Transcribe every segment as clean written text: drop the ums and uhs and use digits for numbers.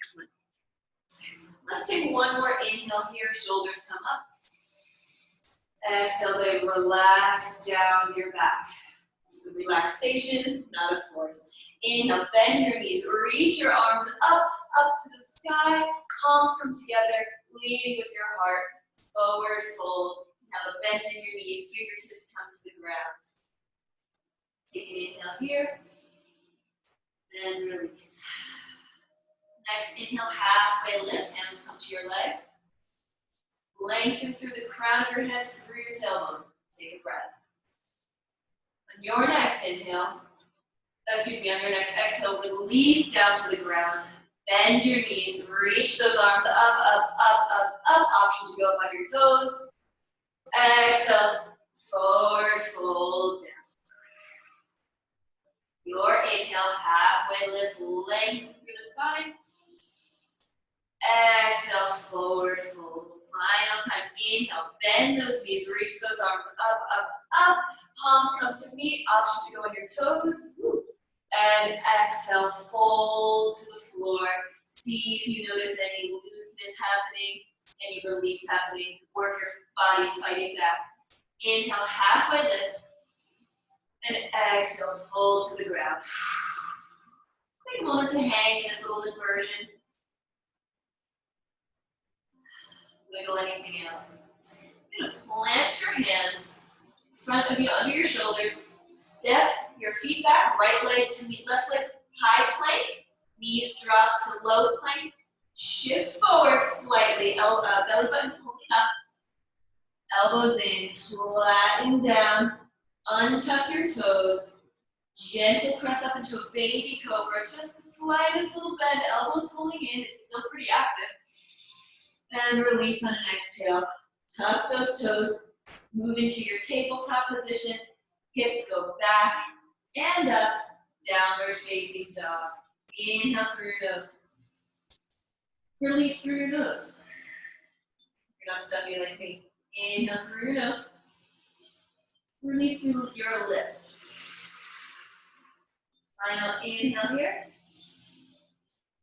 Excellent. Let's take one more inhale here. Shoulders come up. Exhale, then relax down your back. This is a relaxation, not a force. Inhale, bend your knees. Reach your arms up to the sky. Palms come together, leading with your heart. Forward fold. Have a bend in your knees. Fingertips come to the ground. Take an inhale here. And release. Next inhale, halfway lift. Hands come to your legs. Lengthen through the crown of your head, through your tailbone. Take a breath. On your next inhale, on your next exhale, release down to the ground. Bend your knees, reach those arms up. Option to go up on your toes. Exhale, forward fold down. Your inhale, halfway lift, lengthen through the spine. Exhale, forward fold. Final time, inhale, bend those knees, reach those arms up. Palms come to meet, option to go on your toes. And exhale, fold to the floor. See if you notice any looseness happening, any release happening, or if your body's fighting back. Inhale, halfway lift. And exhale, fold to the ground. Take a moment to hang in this little inversion. Wiggle anything out. You're going to plant your hands in front of you, under your shoulders. Step your feet back, right leg to meet left leg. High plank, knees drop to low plank. Shift forward slightly, belly button pulling up. Elbows in, flatten down. Untuck your toes. Gentle press up into a baby cobra. Just the slightest little bend, elbows pulling in. It's still pretty active. And release on an exhale. Tuck those toes. Move into your tabletop position. Hips go back and up. Downward facing dog. Inhale through your nose. Release through your nose. You're not stuffy like me. Inhale through your nose. Release through your lips. Final inhale here.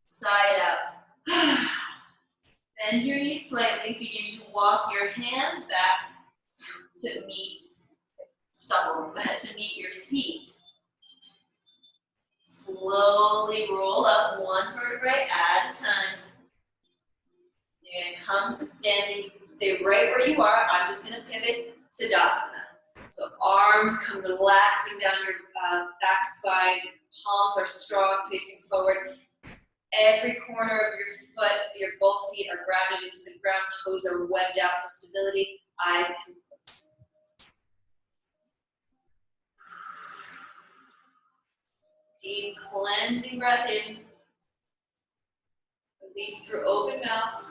Sigh it out. Bend your knees slightly. Begin to walk your hands back to meet your feet. Slowly roll up one vertebrae at a time. You're going to come to standing. You can stay right where you are. I'm just going to pivot to Tadasana. So arms come relaxing down your back spine. Palms are strong, facing forward. Every corner of your foot, both feet are grounded into the ground. Toes are webbed out for stability. Eyes can close. Deep cleansing breath in. Release through open mouth.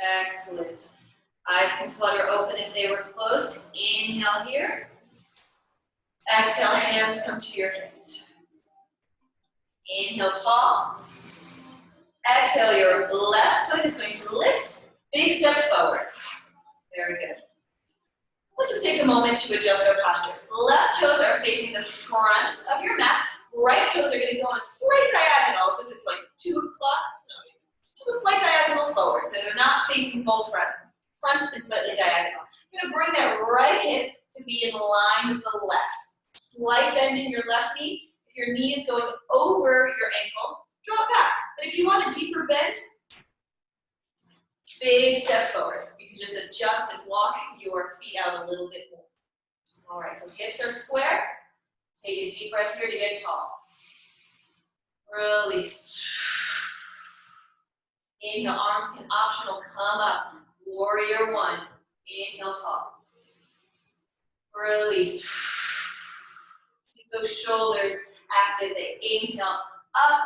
Excellent. Eyes can flutter open if they were closed. Inhale here. Exhale, hands come to your hips. Inhale tall. Exhale, your left foot is going to lift. Big step forward. Very good. Let's just take a moment to adjust our posture. Left toes are facing the front of your mat. Right toes are going to go on a slight diagonal, as if it's like 2 o'clock. Just a slight diagonal forward, so they're not facing both front and slightly diagonal. You're going to bring that right hip to be in line with the left. Slight bend in your left knee. If your knee is going over your ankle, drop back. But if you want a deeper bend, big step forward. You can just adjust and walk your feet out a little bit more. All right, so hips are square. Take a deep breath here to get tall. Release. Inhale, arms can optional come up. Warrior one. Inhale, tall. Release. Keep those shoulders active. They inhale up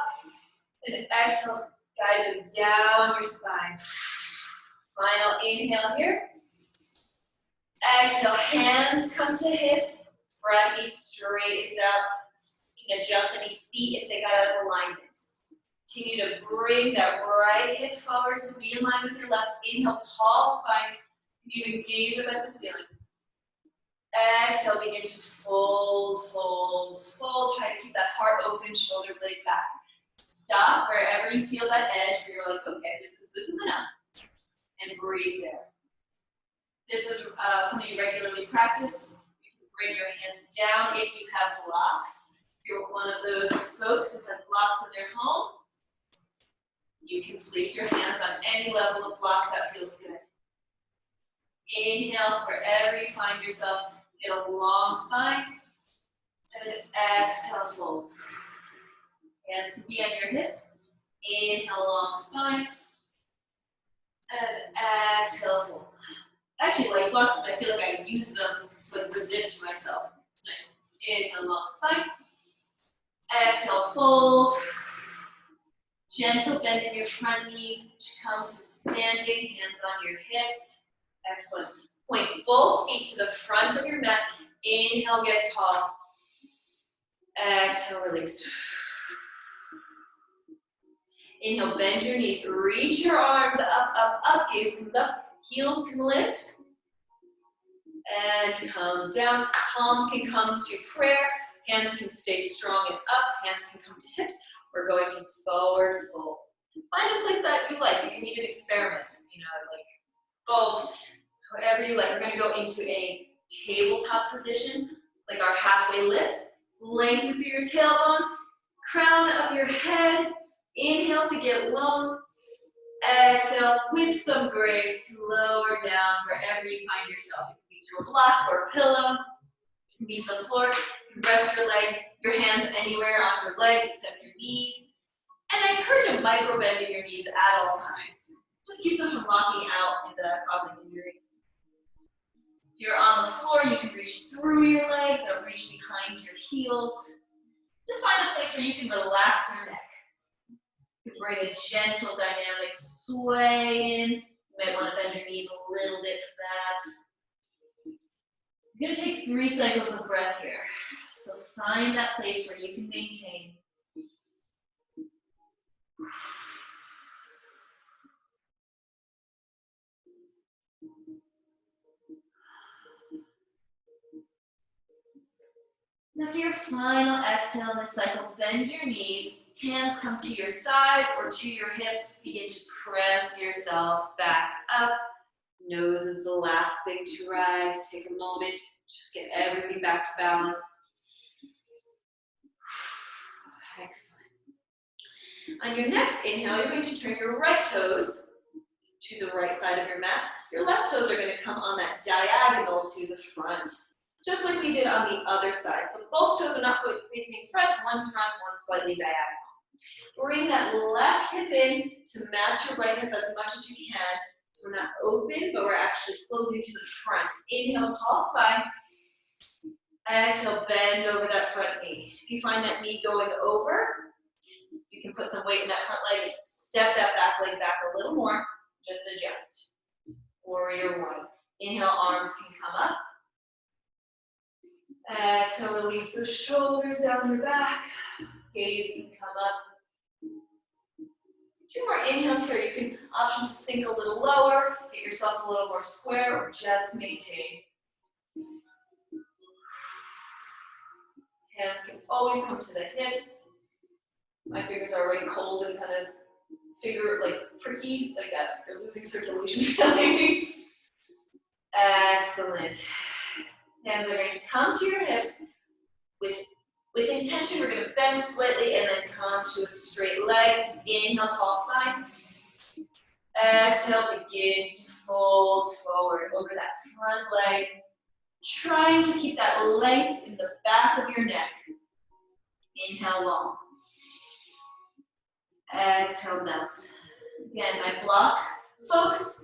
and exhale. Guide them down your spine. Final inhale here. Exhale, hands come to hips. Front knee straightens out. You can adjust any feet if they got out of alignment. Continue to bring that right hip forward to be in line with your left. Inhale, tall spine. You can gaze up at the ceiling. Exhale, begin to fold, fold, fold. Try to keep that heart open, shoulder blades back. Stop wherever you feel that edge where you're like, okay, this is enough. And breathe there. This is something you regularly practice. You can bring your hands down if you have blocks. If you're one of those folks who have blocks in their home, you can place your hands on any level of block that feels good. Inhale wherever you find yourself. Get a long spine. And then exhale, fold. Hands can be on your hips. Inhale, long spine. And exhale, fold. Actually, like blocks, I feel like I use them to like resist myself. It's nice. Inhale, long spine. Exhale, fold. Gentle bend in your front knee to come to standing, hands on your hips. Excellent. Point both feet to the front of your mat. Inhale, get tall. Exhale, release. Inhale, bend your knees. Reach your arms up, up, up. Gaze comes up. Heels can lift. And come down. Palms can come to prayer. Hands can stay strong and up. Hands can come to hips. We're going to forward fold. Find a place that you like. You can even experiment, like both, whatever you like. We're going to go into a tabletop position, like our halfway lifts. Lengthen through your tailbone, crown of your head. Inhale to get long. Exhale with some grace. Lower down wherever you find yourself. You can be to a block or a pillow. You can be to the floor. You can rest your legs, your hands anywhere on your legs except your knees. And I encourage a micro bend in your knees at all times. Just keeps us from locking out and causing injury. If you're on the floor, you can reach through your legs or reach behind your heels. Just find a place where you can relax your neck. You can bring a gentle dynamic sway in. You might want to bend your knees a little bit for that. You're going to take 3 cycles of breath here. So find that place where you can maintain. Now for your final exhale in this cycle, bend your knees, hands come to your thighs or to your hips, begin to press yourself back up. Nose is the last thing to rise. Take a moment, just get everything back to balance. Excellent. On your next inhale, you're going to turn your right toes to the right side of your mat. Your left toes are going to come on that diagonal to the front, just like we did on the other side. So both toes are not facing front, one's slightly diagonal. Bring that left hip in to match your right hip as much as you can. So we're not open, but we're actually closing to the front. Inhale, tall spine. Exhale, bend over that front knee. If you find that knee going over, you can put some weight in that front leg and step that back leg back a little more. Just adjust. Warrior one. Inhale, arms can come up. Exhale, release those shoulders down your back. Gaze can come up. 2 more inhales here. You can option to sink a little lower, get yourself a little more square, or just maintain. Hands can always come to the hips. My fingers are already cold and kind of pricky, like that. You're losing circulation feeling. Excellent. Hands are going to come to your hips. With intention, we're going to bend slightly and then come to a straight leg. Inhale, tall spine. Exhale, begin to fold forward over that front leg. Trying to keep that length in the back of your neck. Inhale, long. Exhale, melt. Again, my block, folks,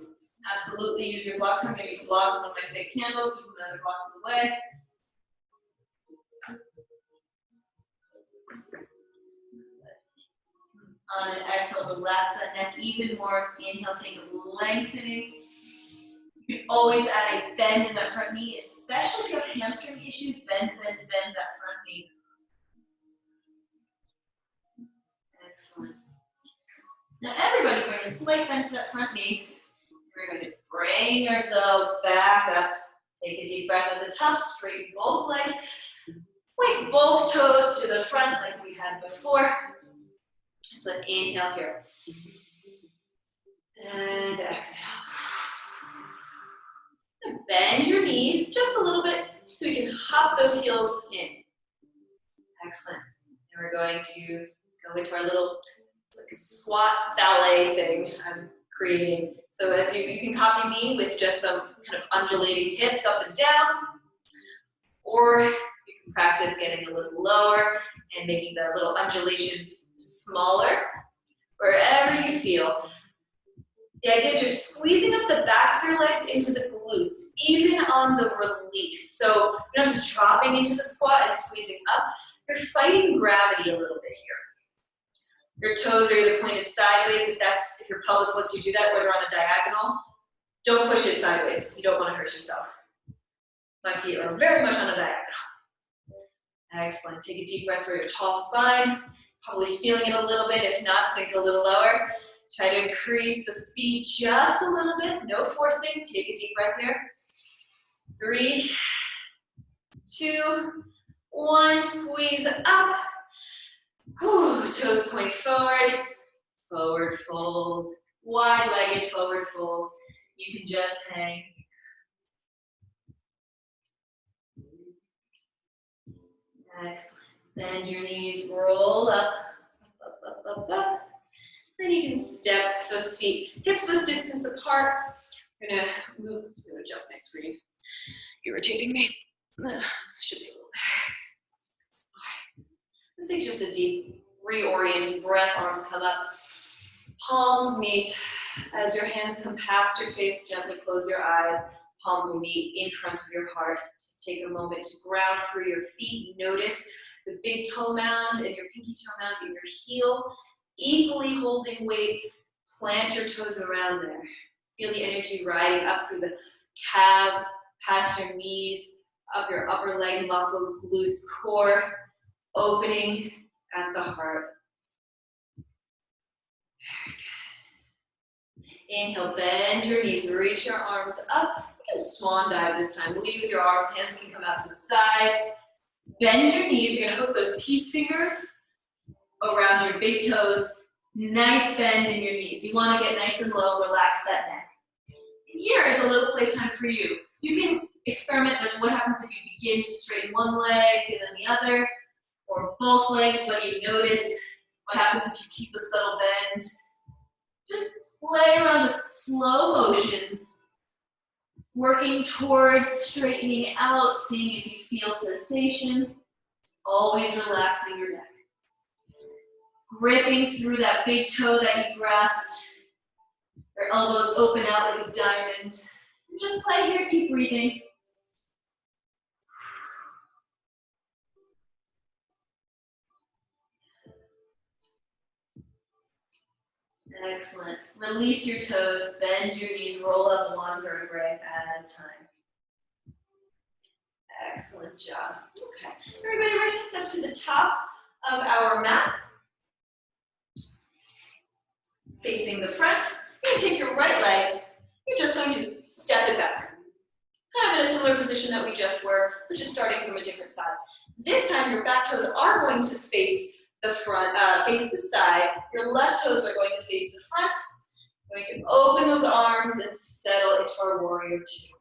absolutely use your blocks. I'm going to use a block, one of my fake candles. This is another block away. On an exhale, relax that neck even more. Inhale, think of lengthening. You can always add a bend in that front knee, especially if you have hamstring issues. Bend that front knee. Excellent. Now everybody bring a slight bend to that front knee. We're going to bring ourselves back up. Take a deep breath at the top, straighten both legs. Point both toes to the front like we had before. So inhale here. And exhale. And bend your knees just a little bit so you can hop those heels in. Excellent. And we're going to go into our little, it's like a squat ballet thing I'm creating. So as you can copy me with just some kind of undulating hips up and down, or you can practice getting a little lower and making the little undulations smaller, wherever you feel. The idea is you're squeezing up the backs of your legs into the glutes, even on the release. So you're not just dropping into the squat and squeezing up, you're fighting gravity a little bit here. Your toes are either pointed sideways if your pelvis lets you do that, or they're on a diagonal. Don't push it sideways. You don't want to hurt yourself. My feet are very much on a diagonal. Excellent. Take a deep breath for your tall spine. Probably feeling it a little bit. If not, sink a little lower. Try to increase the speed just a little bit. No forcing. Take a deep breath here. 3, 2, 1. Squeeze up. Whew. Toes point forward. Forward fold. Wide-legged forward fold. You can just hang. Excellent. Bend your knees, roll up, up, up, up, up. Then you can step those feet, hips width distance apart. I'm gonna move, I'm just gonna adjust my screen. It's irritating me. This should be a little better. All right. Let's take just a deep, reorienting breath. Arms come up, palms meet. As your hands come past your face, gently close your eyes. Palms will meet in front of your heart. Just take a moment to ground through your feet. Notice the big toe mound and your pinky toe mound in your heel. Equally holding weight. Plant your toes around there. Feel the energy riding up through the calves, past your knees, up your upper leg muscles, glutes, core, opening at the heart. Inhale, bend your knees, reach your arms up. You can swan dive this time. Lead with your arms, hands can come out to the sides. Bend your knees, you're gonna hook those peace fingers around your big toes. Nice bend in your knees. You wanna get nice and low, relax that neck. And here is a little playtime for you. You can experiment with what happens if you begin to straighten one leg and then the other, or both legs, what do you notice? What happens if you keep a subtle bend? Just play around with slow motions, working towards straightening out, seeing if you feel sensation, always relaxing your neck. Gripping through that big toe that you grasped, your elbows open out like a diamond. And just play here, keep breathing. Excellent. Release your toes, bend your knees, roll up one vertebrae at a time. Excellent job. Okay, everybody ready to step to the top of our mat? Facing the front, you're going to take your right leg, you're just going to step it back. Kind of in a similar position that we just were, but just starting from a different side. This time your back toes are going to face the front, face the side. Your left toes are going to face the front. You're going to open those arms and settle into our warrior two.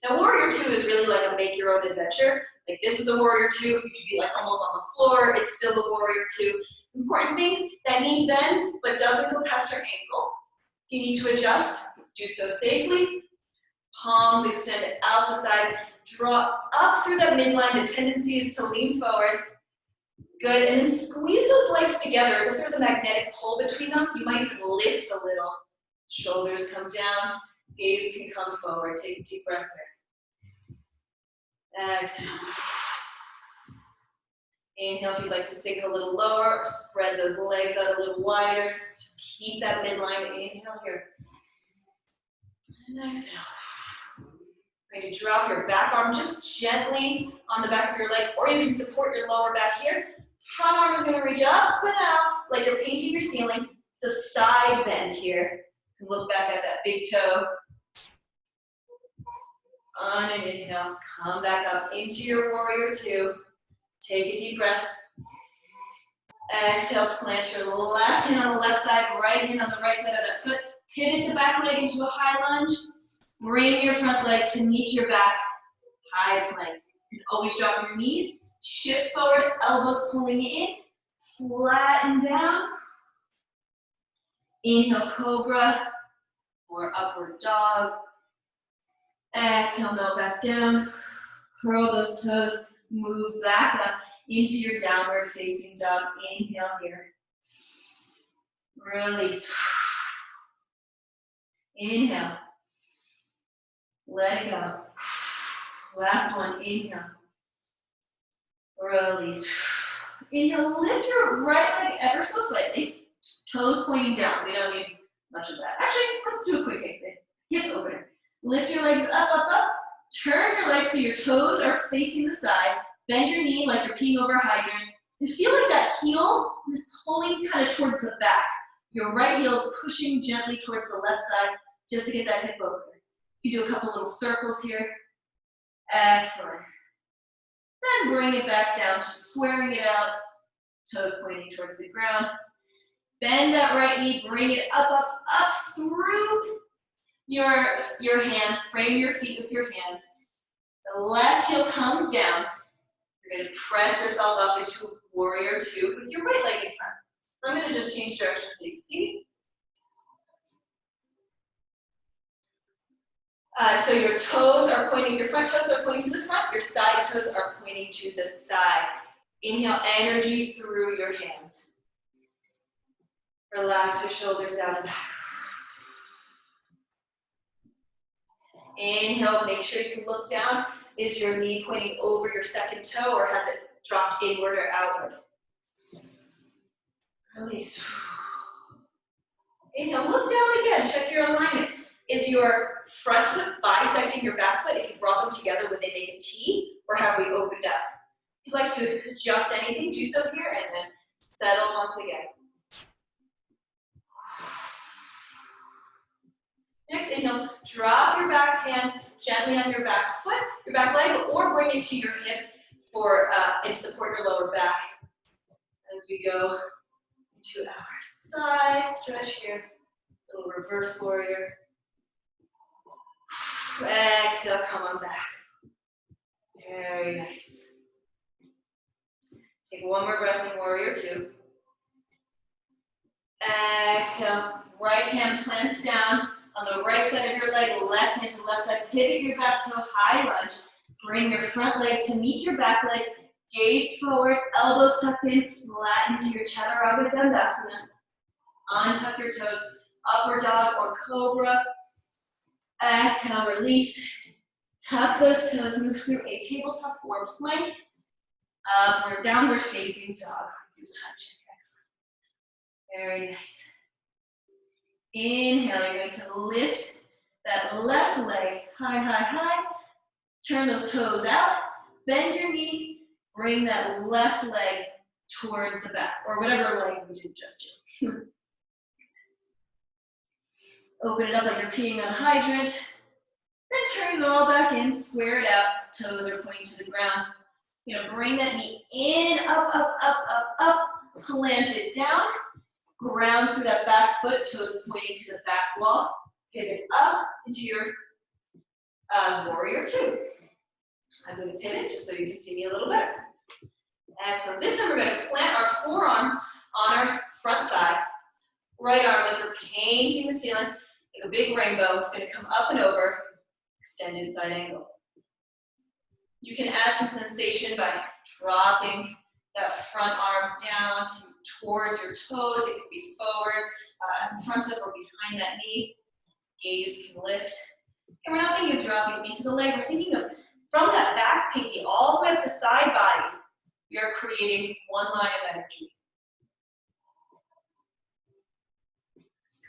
Now warrior two is really like a make your own adventure. Like this is a warrior two, you could be like almost on the floor, it's still a warrior two. Important things, that knee bends but doesn't go past your ankle. If you need to adjust, do so safely. Palms extend out the sides, draw up through that midline. The tendency is to lean forward. Good, and then squeeze those legs together as if there's a magnetic pull between them. You might even lift a little. Shoulders come down, gaze can come forward. Take a deep breath there. Exhale. Inhale if you'd like to sink a little lower, or spread those legs out a little wider. Just keep that midline. Inhale here. And exhale. Ready to drop your back arm just gently on the back of your leg, or you can support your lower back here. Front arm is going to reach up and out like you're painting your ceiling. It's a side bend here. You can look back at that big toe. On an inhale, come back up into your warrior two. Take a deep breath. Exhale, plant your left hand on the left side, right hand on the right side of that foot. Pivot the back leg into a high lunge. Bring your front leg to meet your back, high plank. You can always drop your knees. Shift forward, elbows pulling in. Flatten down. Inhale, cobra or upward dog. Exhale, melt back down. Curl those toes. Move back up into your downward facing dog. Inhale here. Release. Inhale. Let it go. Last one. Inhale. Release. Inhale. Lift your right leg ever so slightly. Toes pointing down. We don't need much of that. Actually, let's do a quick hip opener. Lift your legs up, up, up. Turn your legs so your toes are facing the side. Bend your knee like you're peeing over a hydrant. And feel like that heel is pulling kind of towards the back. Your right heel is pushing gently towards the left side just to get that hip opener. You do a couple little circles here. Excellent. Then bring it back down, just squaring it out. Toes pointing towards the ground. Bend that right knee, bring it up, up, up through your hands. Frame your feet with your hands. The left heel comes down. You're going to press yourself up into warrior two with your right leg in front. I'm going to just change direction so you can see. So your toes are pointing, your front toes are pointing to the front, your side toes are pointing to the side. Inhale energy through your hands. Relax your shoulders down and back. Inhale, make sure you can look down. Is your knee pointing over your second toe or has it dropped inward or outward? Release. Inhale, look down again, check your alignment. Is your front foot bisecting your back foot? If you brought them together, would they make a T or have we opened up? If you'd like to adjust anything, do so here and then settle once again. Next, inhale, drop your back hand gently on your back foot, your back leg, or bring it to your hip for and support your lower back as we go into our side stretch here. Little reverse warrior. Exhale, come on back. Very nice. Take one more breath in warrior two. Exhale, right hand plants down on the right side of your leg, left hand to left side. Pivot your back to a high lunge. Bring your front leg to meet your back leg. Gaze forward, elbows tucked in, flat into your chaturanga dandasana. Untuck your toes, upward dog or cobra. Exhale, release. Tuck those toes, move through a tabletop or plank. Or downward facing dog. Do touch. Excellent. Very nice. Inhale, you're going to lift that left leg high, high, high. Turn those toes out. Bend your knee. Bring that left leg towards the back, or whatever leg we did just do. Open it up like you're peeing on a hydrant. Then turn it all back in, square it out. Toes are pointing to the ground. You're gonna bring that knee in, up, up, up, up, up. Plant it down. Ground through that back foot, toes pointing to the back wall. Pivot up into your warrior two. I'm going to pivot just so you can see me a little better. Excellent. This time we're going to plant our forearm on our front thigh. Right arm like you're painting the ceiling, like a big rainbow. It's going to come up and over, extended side angle. You can add some sensation by dropping that front arm down towards your toes. It could be forward, in front of or behind that knee. Gaze can lift. And we're not thinking of dropping into the leg. We're thinking of from that back pinky all the way up the side body. We are creating one line of energy.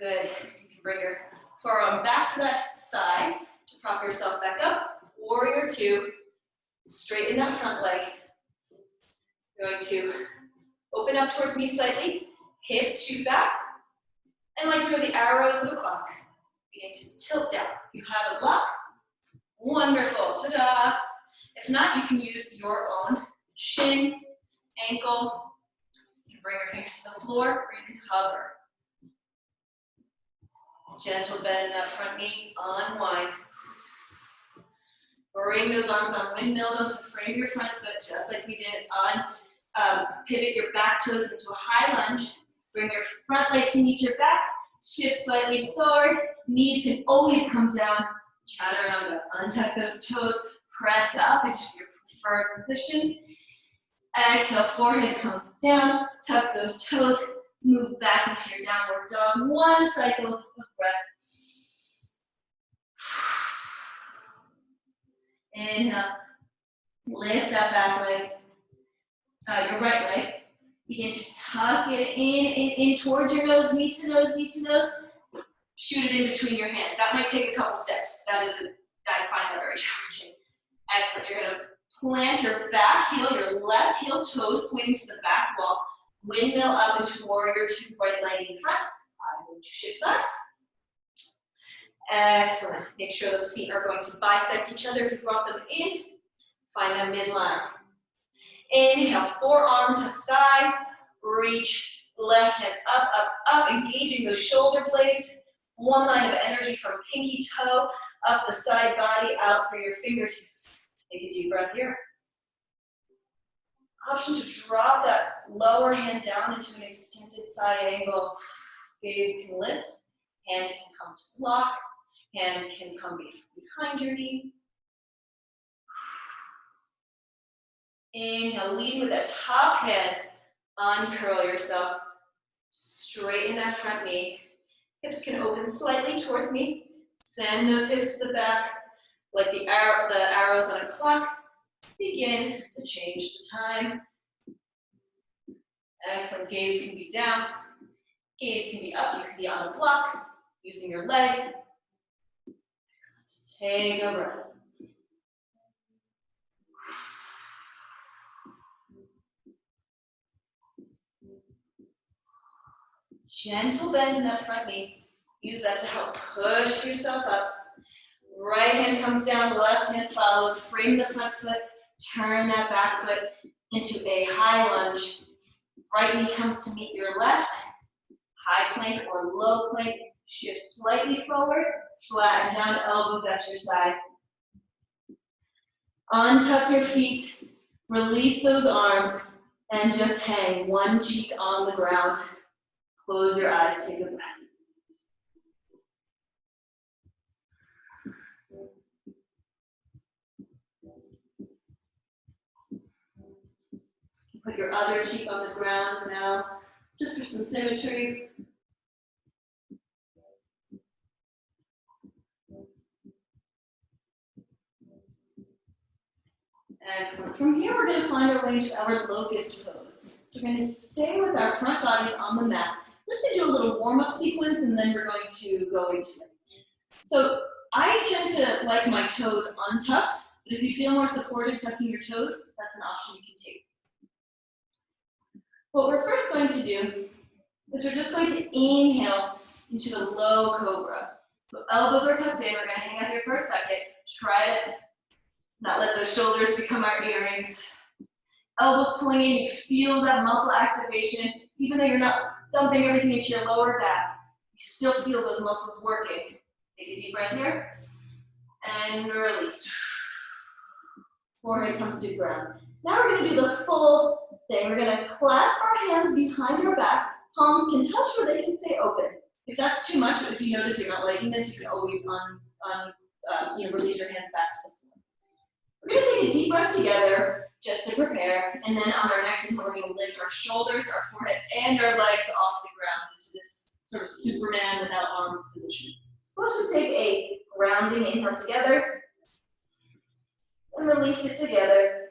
Good. You can bring your forearm back to that thigh to prop yourself back up. Warrior two. Straighten that front leg. You're going to open up towards me slightly. Hips shoot back. And like you're the arrows of a clock, begin to tilt down. You have a block. Wonderful. Ta-da. If not, you can use your own shin, ankle. You can bring your fingers to the floor, or you can hover. Gentle bend in that front knee, unwind. Bring those arms on windmill them to frame your front foot, just like we did on pivot your back toes into a high lunge. Bring your front leg to meet your back. Shift slightly forward. Knees can always come down. Chaturanga. Untuck those toes. Press up into your preferred position. Exhale, forehead comes down. Tuck those toes. Move back into your downward dog. One cycle of breath. Inhale. Lift that back leg. Your right leg. Begin to tuck it in towards your nose, knee to nose, knee to nose. Shoot it in between your hands. That might take a couple steps. I find that very challenging. Excellent. You're going to plant your back heel, your left heel toes pointing to the back wall. Windmill up into warrior two, right leg in front. I'm going to shift sides. Excellent. Make sure those feet are going to bisect each other. If you brought them in, find them midline. Inhale, forearm to thigh. Reach left hand up, up, up, engaging those shoulder blades. One line of energy from pinky toe up the side body, out for your fingertips. Take a deep breath here. Option to drop that lower hand down into an extended side angle. Gaze can lift, hand can come to block, hand can come behind your knee. Inhale, lead with that top hand. Uncurl yourself. Straighten that front knee. Hips can open slightly towards me. Send those hips to the back. Like the arrows on a clock. Begin to change the time. Excellent. Gaze can be down. Gaze can be up. You can be on a block using your leg. Excellent. Just take a breath. Gentle bend in that front knee. Use that to help push yourself up. Right hand comes down, left hand follows. Frame the front foot. Turn that back foot into a high lunge. Right knee comes to meet your left. High plank or low plank. Shift slightly forward. Flatten down, elbows at your side. Untuck your feet. Release those arms. And just hang one cheek on the ground. Close your eyes, take a breath. Put your other cheek on the ground now, just for some symmetry. Excellent. From here, we're going to find our way to our locust pose. So we're going to stay with our front bodies on the mat. We're just going to do a little warm-up sequence, and then we're going to go into it. So I tend to like my toes untucked, but if you feel more supported tucking your toes, that's an option you can take. What we're first going to do is we're just going to inhale into the low cobra. So elbows are tucked in. We're going to hang out here for a second. Try to not let those shoulders become our earrings. Elbows pulling in, you feel that muscle activation. Even though you're not dumping everything into your lower back, you still feel those muscles working. Take a deep breath here. And release. Forehead comes to ground. Now we're going to do the full thing. We're going to clasp our hands behind our back. Palms can touch or they can stay open. If that's too much, if you notice you're not liking this, you can always release your hands back to the floor. We're going to take a deep breath together just to prepare. And then on our next inhale, we're going to lift our shoulders, our forehead, and our legs off the ground into this sort of Superman without arms position. So let's just take a grounding inhale together and release it together.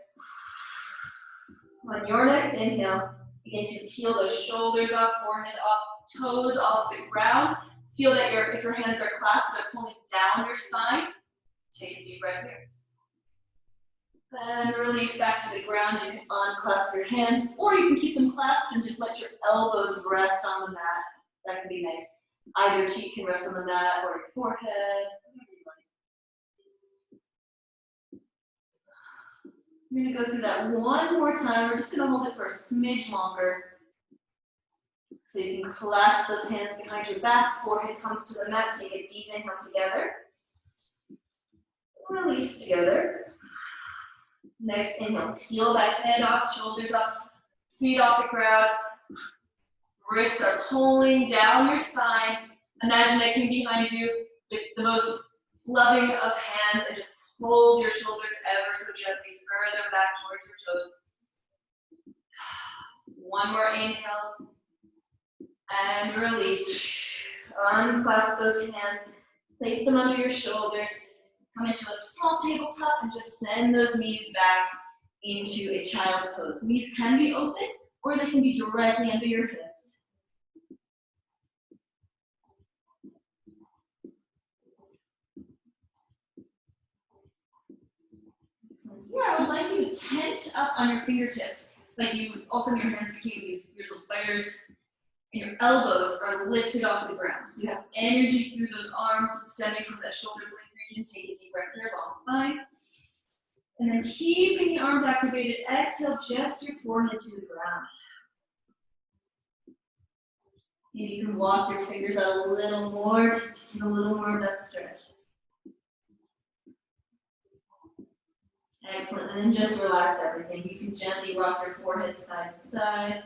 On your next inhale, begin to peel those shoulders off, forehead off, toes off the ground. Feel that if your hands are clasped, they're pulling down your spine. Take a deep breath here. And release back to the ground. You can unclasp your hands, or you can keep them clasped and just let your elbows rest on the mat. That can be nice. Either cheek can rest on the mat or your forehead. I'm going to go through that one more time. We're just going to hold it for a smidge longer. So you can clasp those hands behind your back, forehead comes to the mat, take a deep inhale together. Release together. Next inhale, peel that head off, shoulders up, feet off the ground. Wrists are pulling down your spine. Imagine I came behind you with the most loving of hands and just hold your shoulders ever so gently further back towards your toes. One more inhale. And release. Unclasp those hands. Place them under your shoulders. Come into a small tabletop and just send those knees back into a child's pose. Knees can be open or they can be directly under your hips. Here, I would like you to tent up on your fingertips. Like you, also your hands became these your little spiders, and your elbows are lifted off the ground. So you have energy through those arms stemming from that shoulder blade region. Take a deep breath here, long spine. And then keeping the arms activated, exhale, just your forehead to the ground. Maybe you can walk your fingers out a little more, just to get a little more of that stretch. Excellent, and then just relax everything. You can gently rock your forehead side to side.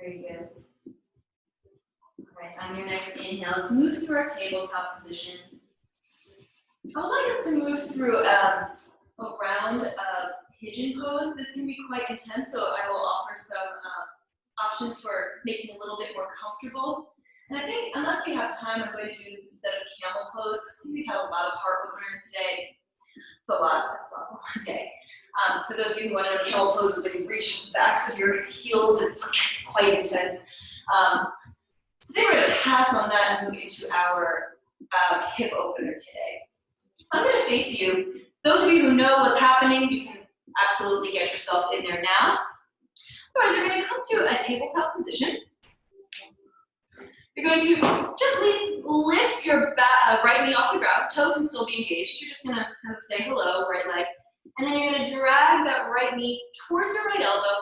Very good. All right, on your next inhale, let's move through our tabletop position. I would like us to move through a round of pigeon pose. This can be quite intense, so I will offer some options for making it a little bit more comfortable. And I think, unless we have time, I'm going to do this instead of camel pose. We've had a lot of heart openers today. It's a lot, that's a lot for one day. For those of you who want to know, camel pose is when you reach the backs of your heels. It's quite intense. Today we're going to pass on that and move into our hip opener today. So I'm going to face you. Those of you who know what's happening, you can absolutely get yourself in there now. Otherwise, you're going to come to a tabletop position. You're going to gently lift your right knee off the ground. Toe can still be engaged. You're just going to kind of say hello, right leg. And then you're going to drag that right knee towards your right elbow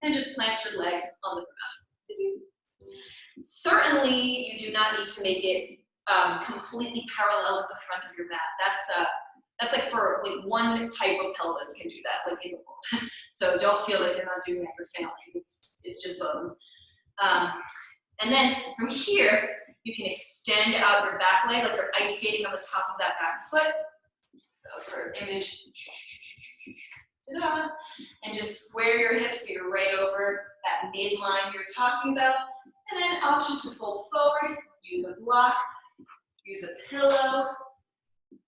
and just plant your leg on the ground. Certainly, you do not need to make it completely parallel with the front of your mat. That's like for like one type of pelvis can do that, like in the world. So don't feel like you're not doing that, you're failing. It's just bones. And then from here, you can extend out your back leg like you're ice skating on the top of that back foot. So for image, and just square your hips so you're right over that midline you're talking about. And then option to fold forward, use a block, use a pillow.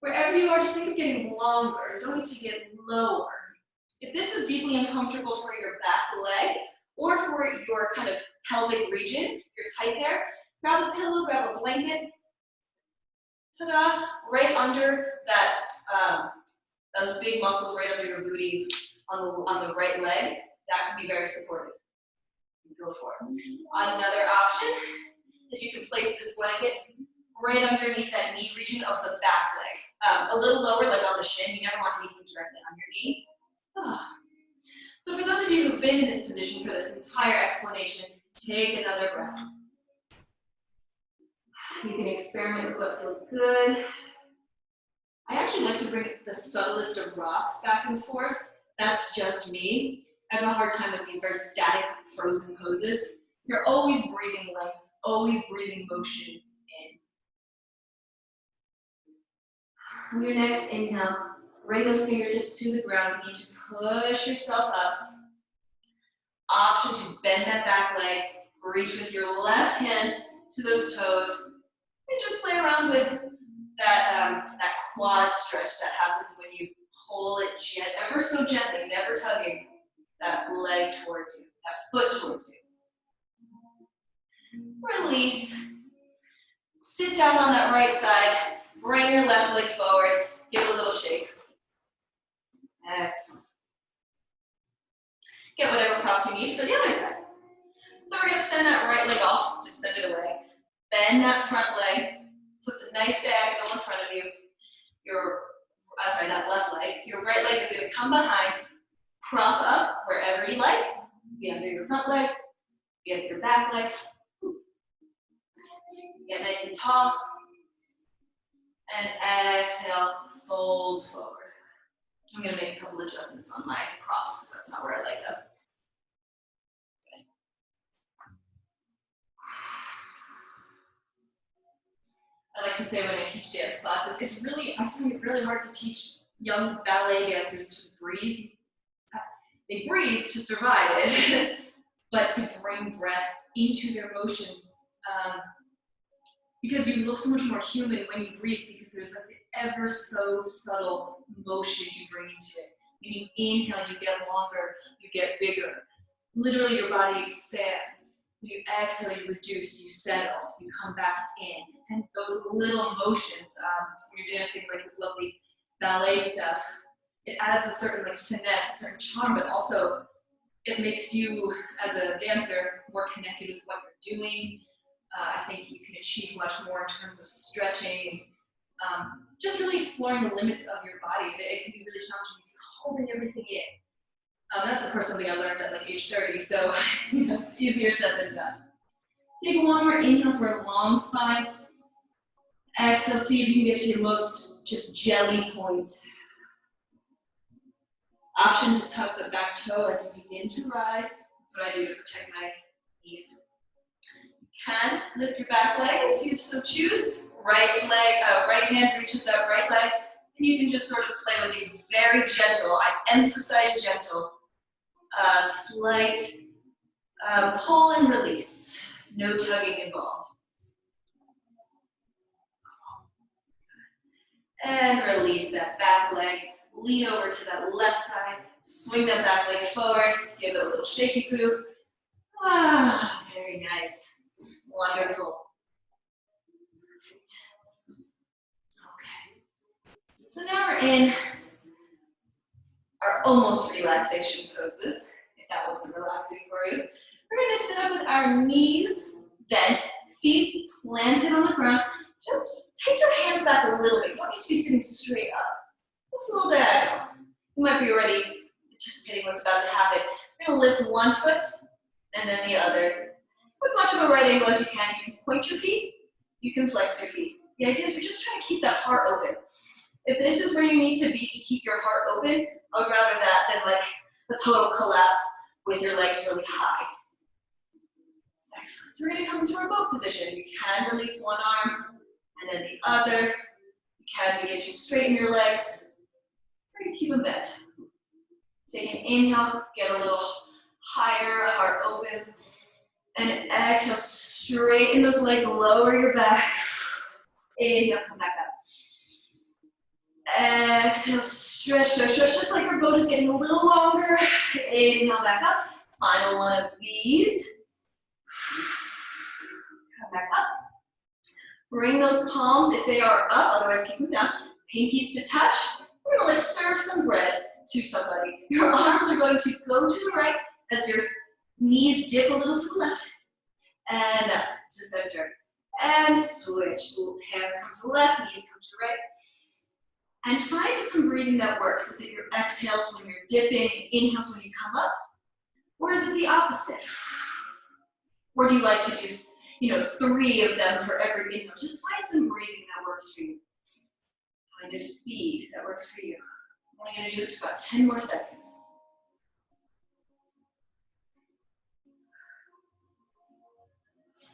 Wherever you are, just think of getting longer. Don't need to get lower. If this is deeply uncomfortable for your back leg or for your kind of pelvic region, you're tight there, grab a pillow, grab a blanket. Ta-da! Right under that, those big muscles right under your booty on the right leg. That can be very supportive. Go for it. Another option is you can place this blanket right underneath that knee region of the back leg. A little lower, like on the shin. You never want anything directly on your knee. So for those of you who've been in this position for this entire explanation, take another breath. You can experiment with what feels good. I actually like to bring the subtlest of rocks back and forth. That's just me. I have a hard time with these very static, frozen poses. You're always breathing length, always breathing motion in. On your next inhale, bring those fingertips to the ground. You need to push yourself up. Option to bend that back leg. Reach with your left hand to those toes. And just play around with that, that quad stretch that happens when you pull it ever so gently, never tugging that leg towards you, that foot towards you. Release. Sit down on that right side. Bring your left leg forward. Give it a little shake. Excellent. Get whatever props you need for the other side. So we're going to send that right leg off. Just send it away. Bend that front leg so it's a nice diagonal in front of you. That left leg. Your right leg is going to come behind, prop up wherever you like. Be under your front leg, be under your back leg. Get nice and tall. And exhale, fold forward. I'm going to make a couple adjustments on my props because that's not where I like them. Okay. I like to say when I teach dance classes, I find it really hard to teach young ballet dancers to breathe. They breathe to survive it, but to bring breath into their motions. Because you look so much more human when you breathe, because there's like the ever so subtle motion you bring into it. When you inhale, you get longer, you get bigger. Literally, your body expands. When you exhale, you reduce, you settle, you come back in. And those little motions, when you're dancing like this lovely ballet stuff, it adds a certain like finesse, a certain charm, but also it makes you, as a dancer, more connected with what you're doing. I think you can achieve much more in terms of stretching, just really exploring the limits of your body. It can be really challenging if you're holding everything in. That's of course something I learned at like age 30, so it's easier said than done. Take one more inhale for a long spine. Exhale, see if you can get to your most just jelly point. Option to tuck the back toe as you begin to rise. That's what I do to protect my knees. Can lift your back leg if you so choose. Right hand reaches that right leg, and you can just sort of play with a very gentle, I emphasize gentle, slight pull and release. No tugging involved. And release that back leg. Lean over to that left side. Swing that back leg forward. Give it a little shaky poo. Very nice. Wonderful. Perfect. Okay. So now we're in our almost relaxation poses, if that wasn't relaxing for you. We're going to sit up with our knees bent, feet planted on the ground. Just take your hands back a little bit. You don't need to be sitting straight up. Just a little diagonal. You might be already anticipating what's about to happen. We're going to lift one foot and then the other. As much of a right angle as you can. You can point your feet, you can flex your feet. The idea is you're just trying to keep that heart open. If this is where you need to be to keep your heart open, I would rather that than like a total collapse with your legs really high. Excellent. So we're going to come into our boat position. You can release one arm and then the other. You can begin to straighten your legs. We're going to keep them bent. Take an inhale, get a little higher, heart opens. And exhale, straighten those legs, lower your back. Inhale, come back up. Exhale, stretch, stretch, stretch, just like your boat is getting a little longer. Inhale, back up. Final one of these. Come back up. Bring those palms, if they are up, otherwise keep them down. Pinkies to touch. We're gonna like serve some bread to somebody. Your arms are going to go to the right as your knees dip a little to the left, and up to center, and switch. So hands come to the left, knees come to the right. And find some breathing that works. Is it your exhales when you're dipping and inhales when you come up? Or is it the opposite? Or do you like to do, 3 of them for every inhale? Just find some breathing that works for you. Find a speed that works for you. I'm only going to do this for about 10 more seconds.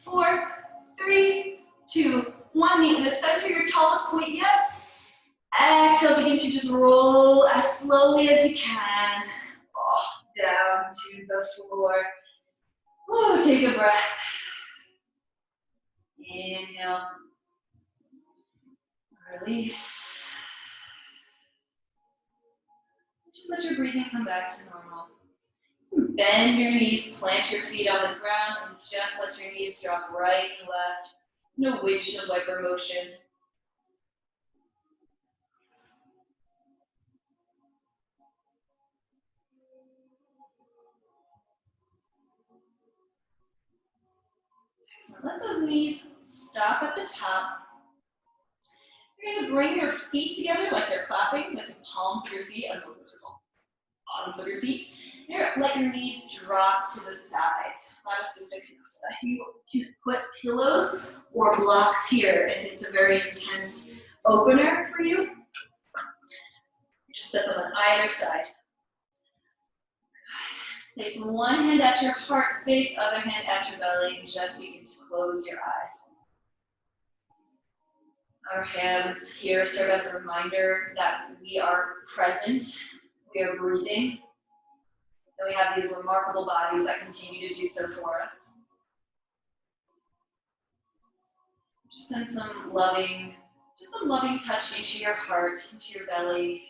4, 3, 2, 1. Meet in the center, your tallest point yet. Exhale, begin to just roll as slowly as you can. Down to the floor. Take a breath. Inhale. Release. Just let your breathing come back to normal. Bend your knees, plant your feet on the ground, and just let your knees drop right and left. No windshield wiper motion. Excellent. Let those knees stop at the top. You're going to bring your feet together like they're clapping, like the palms of your feet. I don't know if those are called bottoms of your feet. Let your knees drop to the sides. You can put pillows or blocks here if it's a very intense opener for you. Just set them on either side. Place one hand at your heart space, other hand at your belly, and just begin to close your eyes. Our hands here serve as a reminder that we are present, we are breathing, and we have these remarkable bodies that continue to do so for us. Just send some loving touch into your heart, into your belly.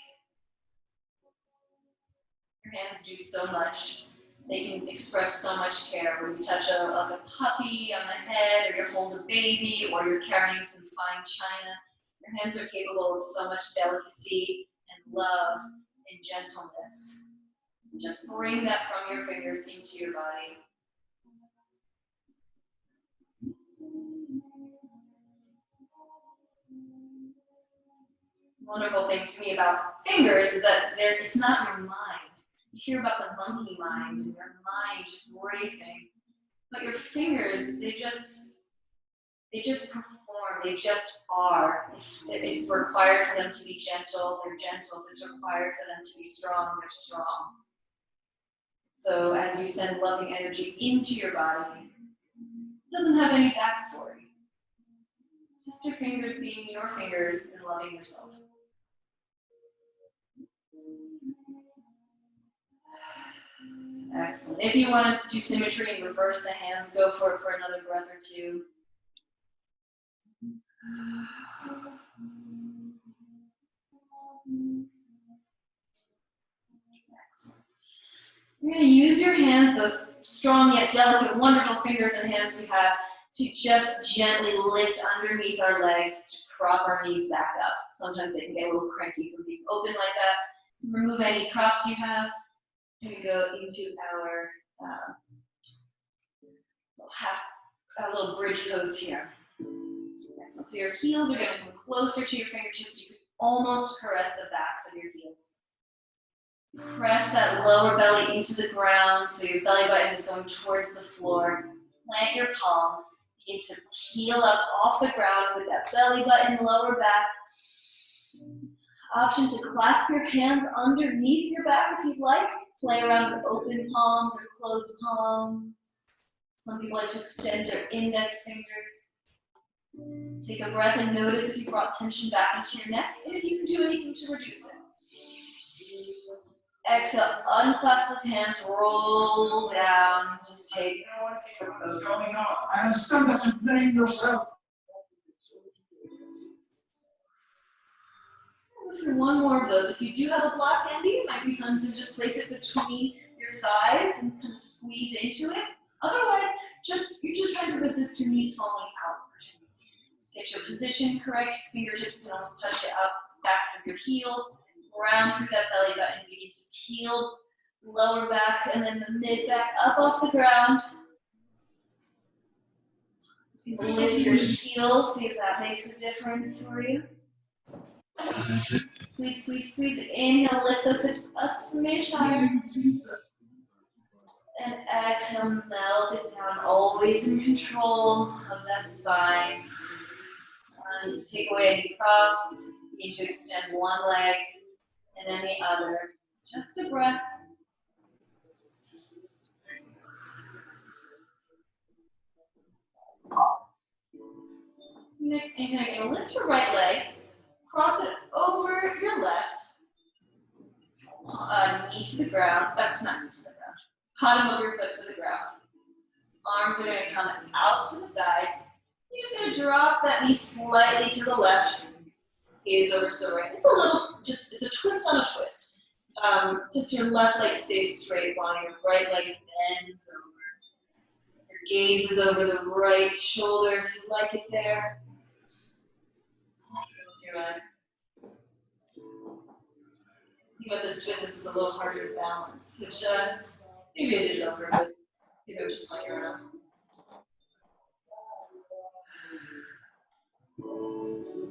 Your hands do so much. They can express so much care. When you touch a puppy on the head, or you hold a baby, or you're carrying some fine china, your hands are capable of so much delicacy and love and gentleness. Just bring that from your fingers into your body. Wonderful thing to me about fingers is that it's not your mind. You hear about the monkey mind and your mind just racing, but your fingers, they just perform, they just are. If it's required for them to be gentle, they're gentle. If it's required for them to be strong, they're strong. So as you send loving energy into your body, it doesn't have any backstory. It's just your fingers being your fingers and loving yourself. Excellent. If you want to do symmetry and reverse the hands, go for it for another breath or two. Excellent. You're going to use your hands, those strong yet delicate, wonderful fingers and hands we have, to just gently lift underneath our legs to prop our knees back up. Sometimes they can get a little cranky from being open like that. Remove any props you have. We're going to go into our little bridge pose here. Excellent. So your heels are going to come closer to your fingertips. You can almost caress the backs of your heels. Press that lower belly into the ground so your belly button is going towards the floor. Plant your palms. Begin to peel up off the ground with that belly button, lower back. Option to clasp your hands underneath your back if you'd like. Play around with open palms or closed palms. Some people like to extend their index fingers. Take a breath and notice if you brought tension back into your neck and if you can do anything to reduce it. Exhale, unclasp those hands, roll down. Just take. What's going on? I understand that you're playing yourself. Go through one more of those. If you do have a block handy, it might be fun to just place it between your thighs and kind of squeeze into it. Otherwise, you're just trying to resist your knees falling outward. Get your position correct. Fingertips can almost touch the backs of your heels. Round through that belly button. Begin to peel lower back and then the mid back up off the ground. Lift your heels. See if that makes a difference for you. Squeeze, squeeze, squeeze. Inhale, lift those hips a smidge higher. And exhale, melt it down. Always in control of that spine. And take away any props. You need to extend one leg and then the other. Just a breath. Next, inhale, you're going to lift your right leg. Cross it over your left. Knee to the ground. Not knee to the ground. Bottom of your foot to the ground. Arms are going to come out to the sides. You're just going to drop that knee slightly to the left. Gaze over to the right. It's a little, it's a twist on a twist. Just your left leg stays straight while your right leg bends over. Your gaze is over the right shoulder if you like it there. Close your eyes. Think about this twist, this is a little harder to balance, which maybe I did it on purpose. Maybe I'm just playing around.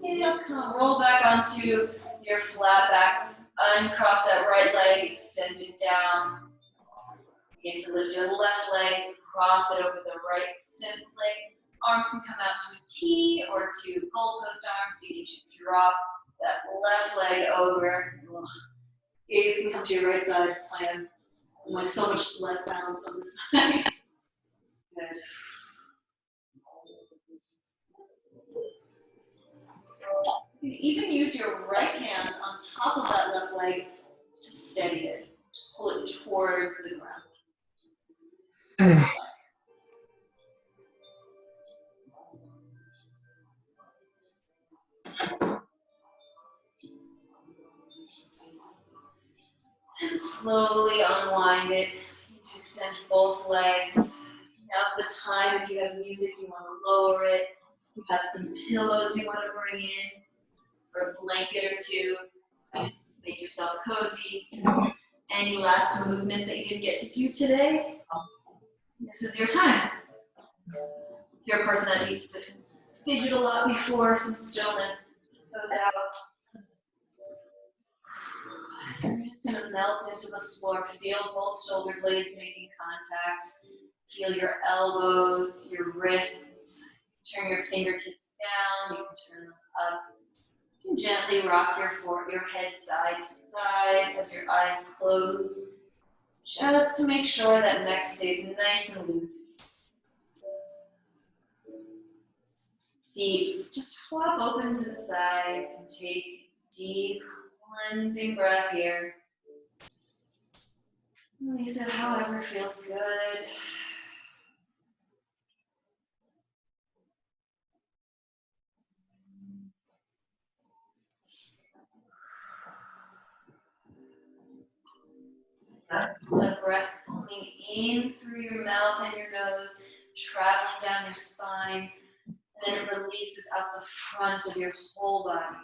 Inhale, come roll back onto your flat back. Uncross that right leg, extend it down. Begin to lift your left leg, cross it over the right extended leg. Arms can come out to a T or to goalpost arms. Begin to drop that left leg over. Gaze can come to your right side. It's fine. I'm like so much less balanced on this side. Good. You can even use your right hand on top of that left leg to steady it, to pull it towards the ground. And slowly unwind it. You need to extend both legs. Now's the time, if you have music, you want to lower it. You have some pillows you want to bring in, or a blanket or two. Make yourself cozy. Any last movements that you didn't get to do today? This is your time. If you're a person that needs to fidget a lot before, some stillness goes out. You're just going to melt into the floor. Feel both shoulder blades making contact. Feel your elbows, your wrists. Turn your fingertips down. You can turn them up. You can gently rock your head side to side as your eyes close, just to make sure that neck stays nice and loose. Feet just flop open to the sides and take a deep cleansing breath here. Release it however feels good. The breath coming in through your mouth and your nose, traveling down your spine, and then it releases out the front of your whole body.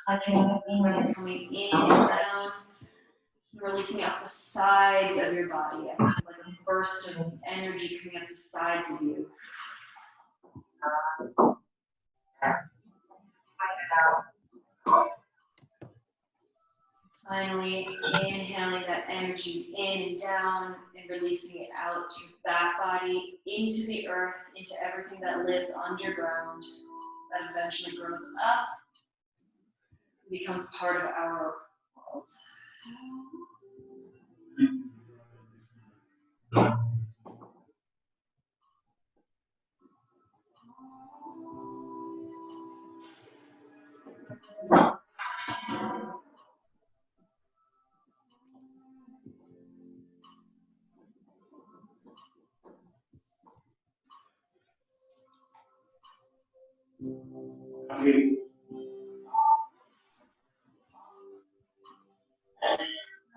Breath coming in and down, releasing out the sides of your body, like a burst of energy coming up the sides of you. Finally, inhaling that energy in and down and releasing it out to your back body, into the earth, into everything that lives underground, that eventually grows up and becomes part of our world.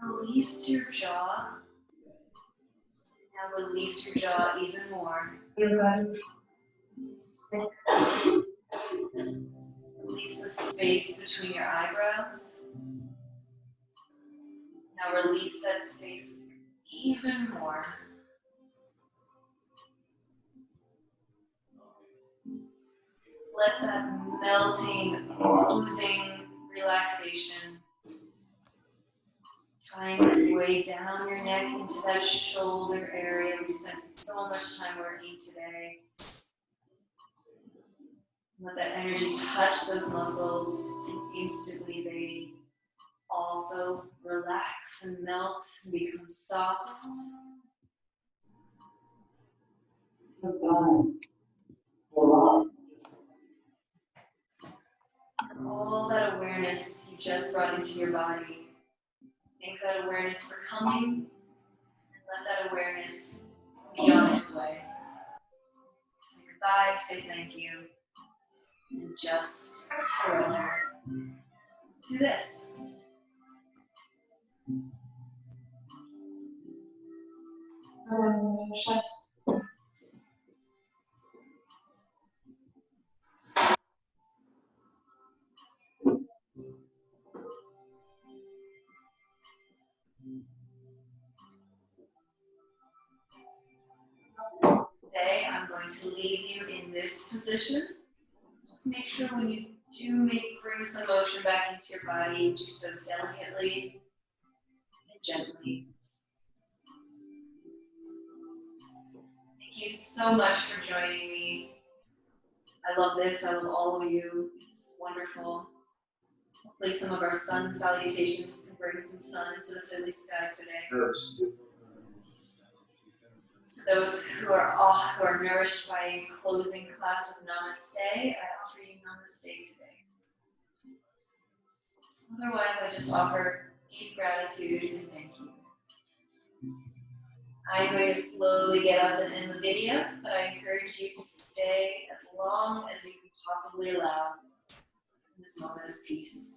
Release your jaw. Now release your jaw even more. Release the space between your eyebrows. Now release that space even more. Let that melting, oozing relaxation find its way down your neck into that shoulder area. We spent so much time working today. Let that energy touch those muscles, and instantly they also relax and melt and become soft. All that awareness you just brought into your body, thank that awareness for coming, and let that awareness be on its way. Say goodbye, say thank you, and just surrender to this. going to leave you in this position. Just make sure when you do bring some motion back into your body, you do so delicately and gently. Thank you so much for joining me. I love this. I love all of you. It's wonderful. Hopefully some of our sun salutations can bring some sun into the Philly sky today. To those who are nourished by a closing class with Namaste, I offer you Namaste today. Otherwise, I just offer deep gratitude and thank you. I'm going to slowly get up and end the video, but I encourage you to stay as long as you can possibly allow in this moment of peace.